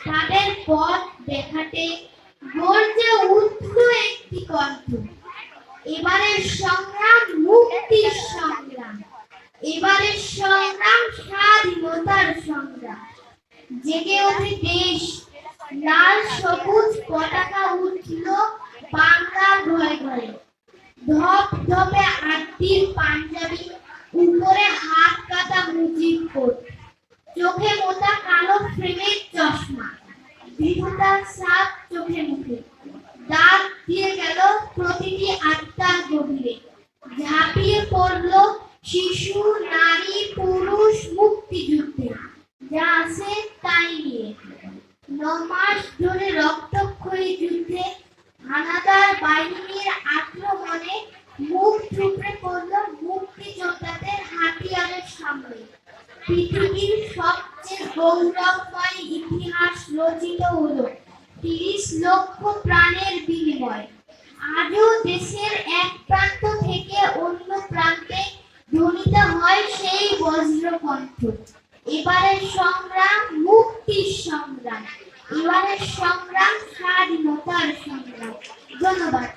তাদের পথ দেখাতে গর্জে উঠল একটি কণ্ঠ। এবারের সংগ্রাম মুক্তির সংগ্রাম, এবারের সংগ্রাম স্বাধীনতার সংগ্রাম। জেগে ওঠে দেশ, লাল সবুজ পতাকা উঠল বাংলার ঘরে ঘরে। ধপ ধপে আটটির পাঞ্জাবি, উপরে হাত কাটা মুজিব কোট, চোখে মোটা কালো ফ্রেমের চশমা, দৃঢ়তার ছাপ চোখে মুখে। দাগ দিয়ে গেল প্রতিটি আত্মার গভীরে। ঝাঁপিয়ে পড়ল শিশু, নারী, পুরুষ মুক্তিযুদ্ধে, যা আছে তাই নিয়ে। ৯ মাস ধরে রক্তক্ষয়ী যুদ্ধে হানাদার বাহিনীর আক্রমণে মুখ থুবড়ে পড়ল মুক্তিযোদ্ধাদের হাতিয়ারের সামনে। পৃথিবীর সবচেয়ে গৌরবময় ইতিহাস রচিত হলো ৩০ লক্ষ প্রাণের বিনিময়। আজও দেশের এক প্রান্ত থেকে অন্য প্রান্তে ধ্বনিত হয় সেই বজ্রকণ্ঠ। এবারের সংগ্রাম মুক্তির সংগ্রাম, এবারের সংগ্রাম স্বাধীনতার সংগ্রাম। ধন্যবাদ।